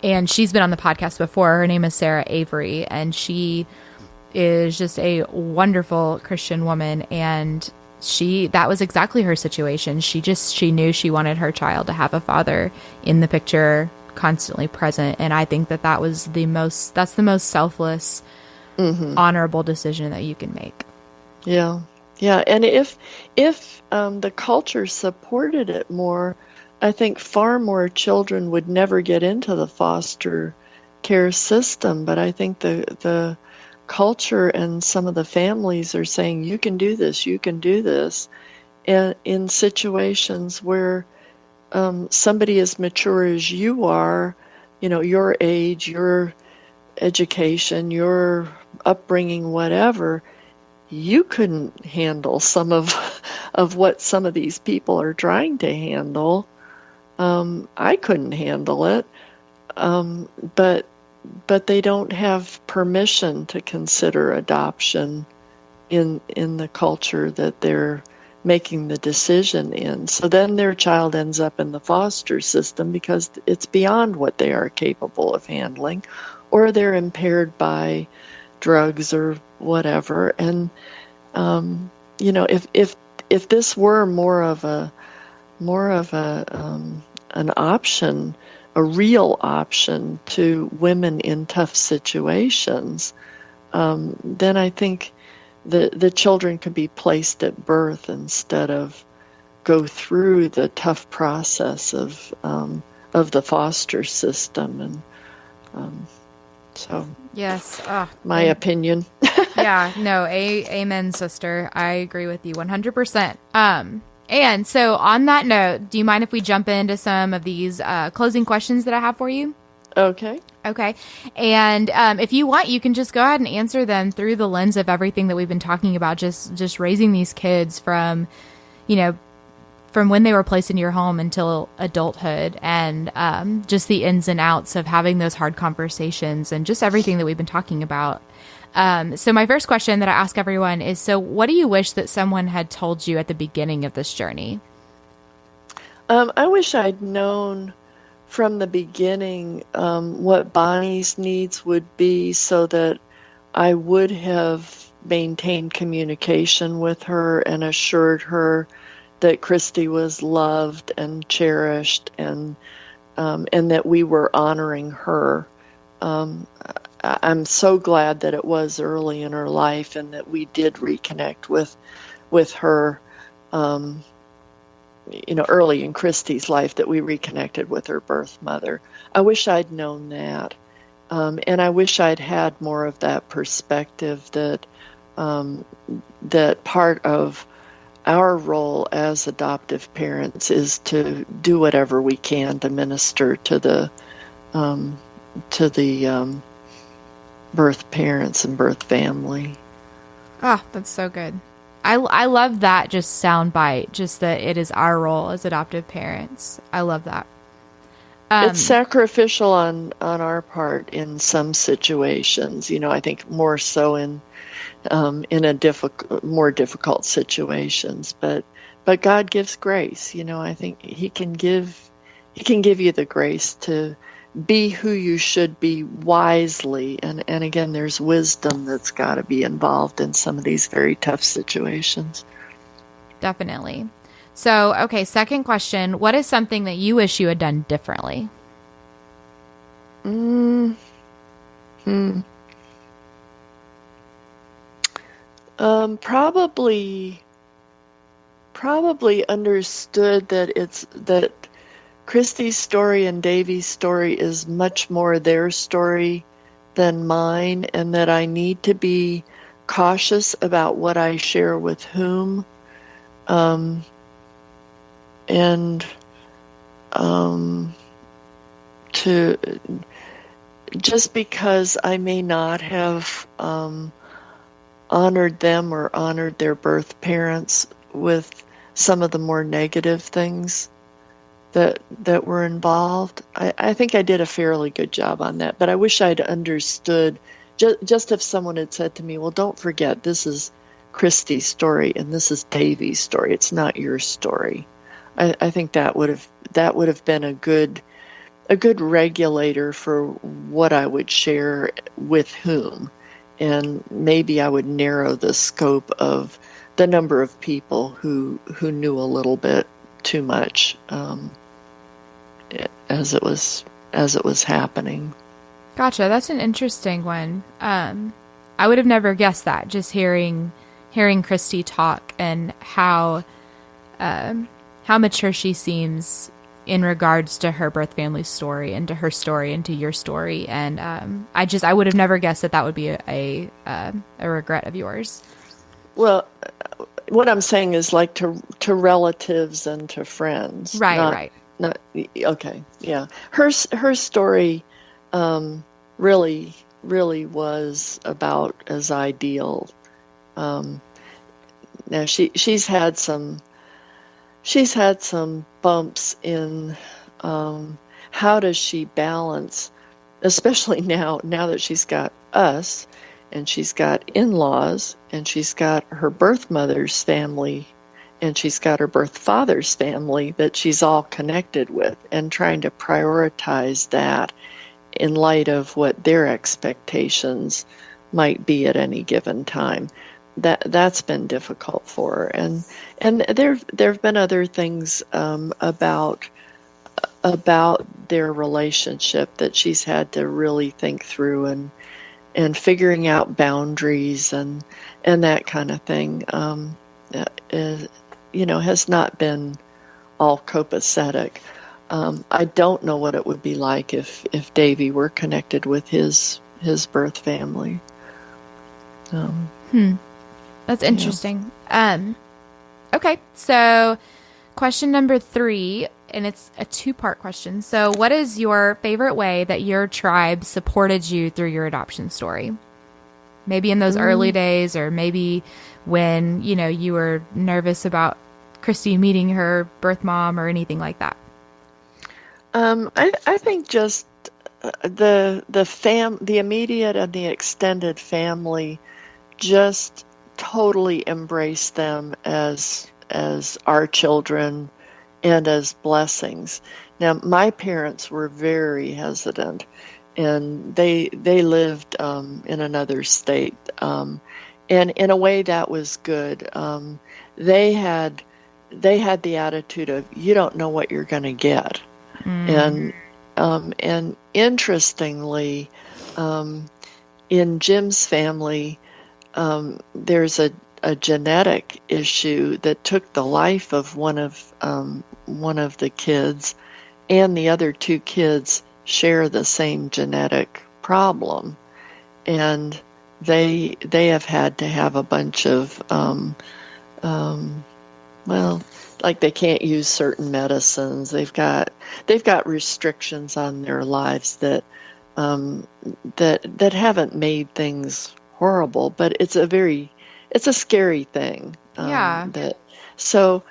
And she's been on the podcast before. Her name is Sarah Avery, and she is just a wonderful Christian woman. And that was exactly her situation. She knew she wanted her child to have a father in the picture, constantly present. And I think that's the most selfless, honorable decision that you can make. Yeah. Yeah. And if the culture supported it more, I think far more children would never get into the foster care system. But I think the culture and some of the families are saying, you can do this, you can do this. And in situations where somebody as mature as you are, your age, your education, your upbringing, whatever, you couldn't handle some of what some of these people are trying to handle. I couldn't handle it, but they don't have permission to consider adoption in the culture that they're making the decision in. So then their child ends up in the foster system because it's beyond what they are capable of handling, or they're impaired by drugs or whatever. And if this were more of an option, a real option to women in tough situations, then I think the children could be placed at birth instead of go through the tough process of the foster system. And so, yes, my opinion. Yeah, no, amen, sister. I agree with you 100%. And so on that note, do you mind if we jump into some of these closing questions that I have for you? Okay. Okay. And if you want, you can just go ahead and answer them through the lens of everything that we've been talking about, just raising these kids from when they were placed into your home until adulthood, and just the ins and outs of having those hard conversations and just everything that we've been talking about. So my first question that I ask everyone is, so what do you wish that someone had told you at the beginning of this journey? I wish I'd known from the beginning what Bonnie's needs would be, so that I would have maintained communication with her and assured her that Christy was loved and cherished, and that we were honoring her. I'm so glad that it was early in her life and that we did reconnect with her, early in Christy's life, that we reconnected with her birth mother. I wish I'd known that. And I wish I'd had more of that perspective that part of our role as adoptive parents is to do whatever we can to minister to the birth parents and birth family. Ah, that's so good. I love that just soundbite, just that it is our role as adoptive parents. I love that. It's sacrificial on our part in some situations. I think more so in more difficult situations. But God gives grace. I think He can give you the grace to be who you should be wisely. And again, there's wisdom that's got to be involved in some of these very tough situations. Definitely. So, okay, second question. What is something that you wish you had done differently? Probably understood that Christy's story and Davy's story is much more their story than mine, and that I need to be cautious about what I share with whom. To just because I may not have honored them or honored their birth parents with some of the more negative things, that were involved. I think I did a fairly good job on that, but I wish I'd understood. Just if someone had said to me, "Well, don't forget, this is Christy's story and this is Davy's story. It's not your story." I think that would have been a good regulator for what I would share with whom, and maybe I would narrow the scope of the number of people who knew a little bit too much as it was happening. Gotcha. That's an interesting one. I would have never guessed that, just hearing Christy talk and how mature she seems in regards to her birth family story and to her story and to your story. And I would have never guessed that would be a regret of yours. Well, what I'm saying is like to relatives and to friends. Right. Okay. Yeah. Her story really was about as ideal. Now she's had some bumps in how does she balance, especially now that she's got us and she's got in-laws and she's got her birth mother's family and she's got her birth father's family that she's all connected with, and trying to prioritize that in light of what their expectations might be at any given time. That's been difficult for her, and there've been other things about their relationship that she's had to really think through, and figuring out boundaries and that kind of thing. Has not been all copacetic. I don't know what it would be like if Davy were connected with his birth family. That's interesting. Yeah. Okay, so question number 3, and it's a 2-part question. So what is your favorite way that your tribe supported you through your adoption story? Maybe in those early days, or maybe when, you were nervous about Christy meeting her birth mom or anything like that. I think just the immediate and the extended family just totally embrace them as our children and as blessings. Now, my parents were very hesitant, and they lived in another state, and in a way that was good. They had the attitude of, you don't know what you're going to get, and interestingly, in Jim's family, there's a genetic issue that took the life of one of the kids, and the other 2 kids share the same genetic problem, and they have had to have a bunch of like they can't use certain medicines. They've got restrictions on their lives that haven't made things horrible, but it's a scary thing. So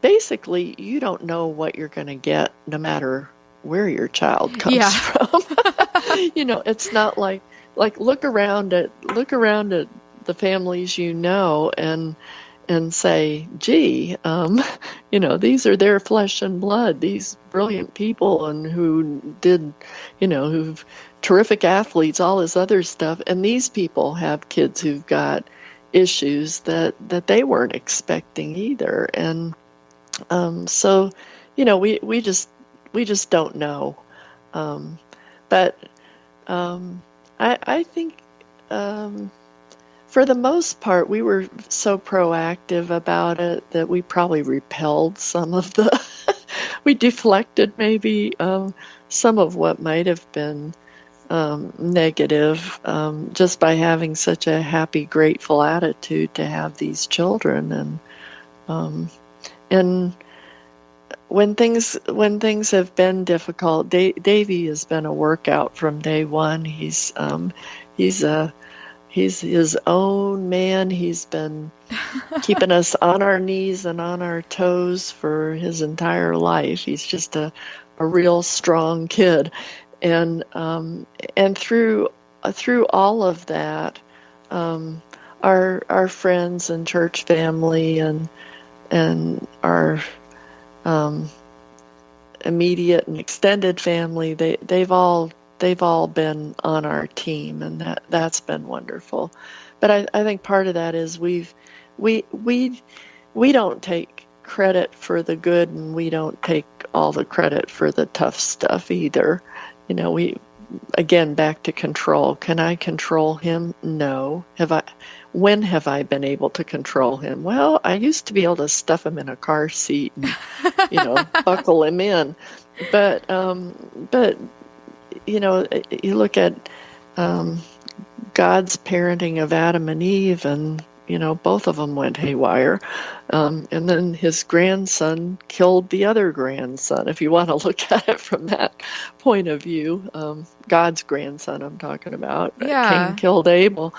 basically, you don't know what you're going to get, no matter where your child comes from. It's not like look around at the families and say, gee, these are their flesh and blood, these brilliant people, and who've terrific athletes, all this other stuff, and these people have kids who've got issues that they weren't expecting either, and so we just don't know, but I think for the most part, we were so proactive about it that we probably repelled some of we deflected maybe some of what might have been negative, just by having such a happy, grateful attitude to have these children. And when things have been difficult, Davy has been a workout from day one. He's He's his own man. He's been keeping us on our knees and on our toes for his entire life. He's just a real strong kid, and through all of that, our friends and church family and our immediate and extended family, they've all been on our team, and that's been wonderful. But I think part of that is we don't take credit for the good, and we don't take all the credit for the tough stuff either. We, again, back to control. Can I control him? No. When have I been able to control him? Well, I used to be able to stuff him in a car seat and, buckle him in. But you look at God's parenting of Adam and Eve, and both of them went haywire. And then his grandson killed the other grandson, if you want to look at it from that point of view. God's grandson, I'm talking about. Yeah. Cain killed Abel.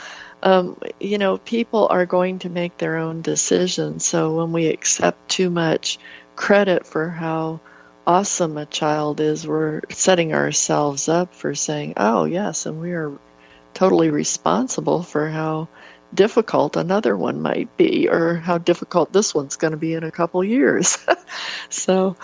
People are going to make their own decisions. So when we accept too much credit for how awesome a child is, we're setting ourselves up for saying, oh, yes, and we are totally responsible for how difficult another one might be, or how difficult this one's going to be in a couple years. So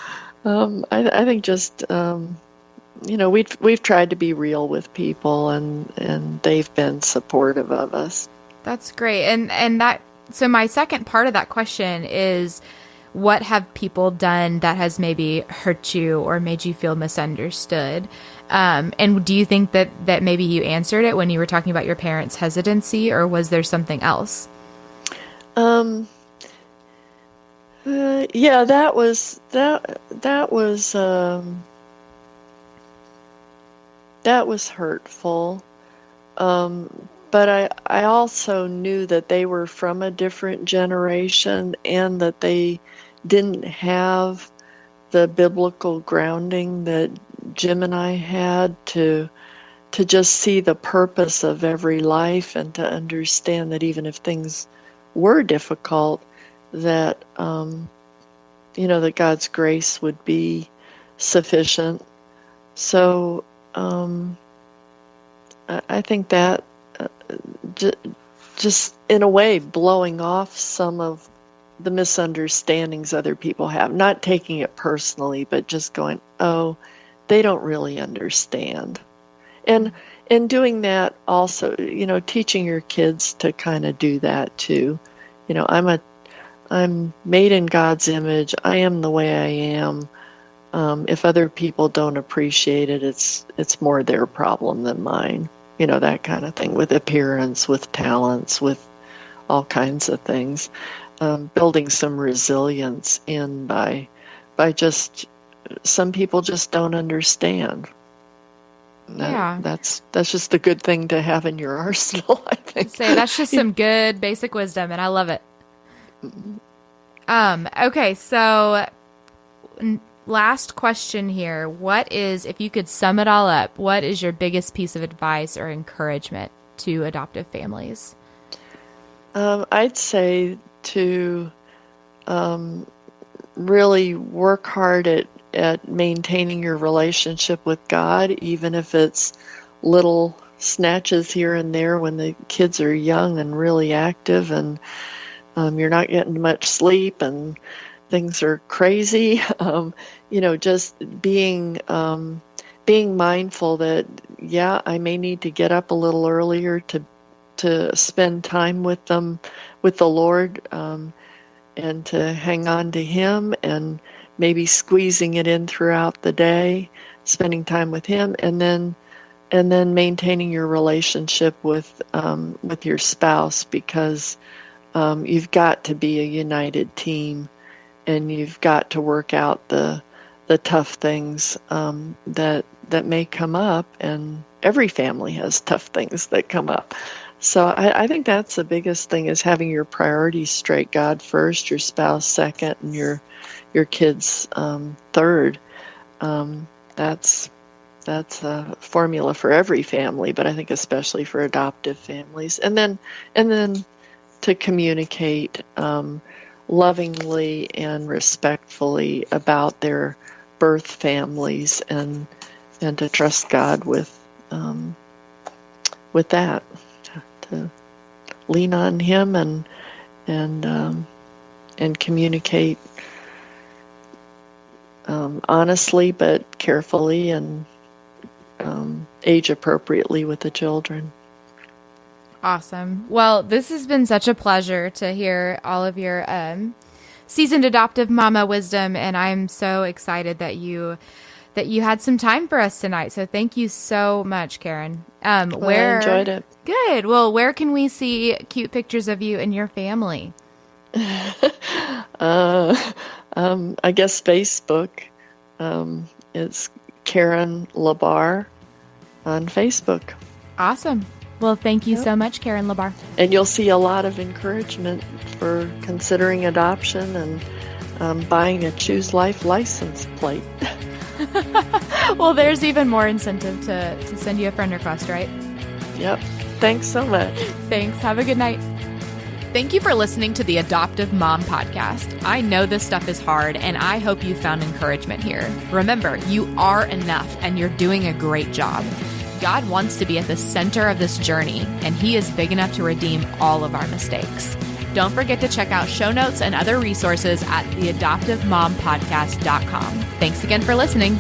I think just we've tried to be real with people, and they've been supportive of us. That's great. And that, so my second part of that question is, what have people done that has maybe hurt you or made you feel misunderstood? And do you think that maybe you answered it when you were talking about your parents' hesitancy, or was there something else? Yeah, that was hurtful. But I also knew that they were from a different generation, and that they didn't have the biblical grounding that Jim and I had to just see the purpose of every life, and to understand that even if things were difficult, that that God's grace would be sufficient. So I think that just in a way blowing off some of the misunderstandings other people have, not taking it personally, but just going, oh, they don't really understand. And doing that also, teaching your kids to kind of do that too. I'm made in God's image. I am the way I am. If other people don't appreciate it, it's more their problem than mine. That kind of thing, with appearance, with talents, with all kinds of things. Building some resilience in by just, some people just don't understand. That's just a good thing to have in your arsenal, I think. Say that's just some good basic wisdom, and I love it. Okay, so last question here. What is, if you could sum it all up, what is your biggest piece of advice or encouragement to adoptive families? I'd say to really work hard at maintaining your relationship with God, even if it's little snatches here and there when the kids are young and really active, and you're not getting much sleep and things are crazy. Just being mindful that, I may need to get up a little earlier to spend time with them, with the Lord, and to hang on to Him, and maybe squeezing it in throughout the day, spending time with Him, and then maintaining your relationship with your spouse, because you've got to be a united team, and you've got to work out the tough things that may come up, and every family has tough things that come up. So I think that's the biggest thing, is having your priorities straight. God first, your spouse second, and your kids third. That's that's a formula for every family, but I think especially for adoptive families. And then to communicate lovingly and respectfully about their birth families, and to trust God with that, to lean on Him and communicate honestly but carefully, and age appropriately with the children. Awesome. Well, this has been such a pleasure to hear all of your seasoned adoptive mama wisdom, and I'm so excited that you had some time for us tonight. So thank you so much, Karen. I enjoyed it. Good. Well, where can we see cute pictures of you and your family? I guess Facebook. It's Karen LaBarr on Facebook. Awesome. Well, thank you so much, Karen LaBarr. And you'll see a lot of encouragement for considering adoption and buying a Choose Life license plate. Well, there's even more incentive to send you a friend request, right? Yep. Thanks so much. Thanks. Have a good night. Thank you for listening to the Adoptive Mom Podcast. I know this stuff is hard, and I hope you found encouragement here. Remember, you are enough, and you're doing a great job. God wants to be at the center of this journey, and He is big enough to redeem all of our mistakes. Don't forget to check out show notes and other resources at theadoptivemompodcast.com. Thanks again for listening.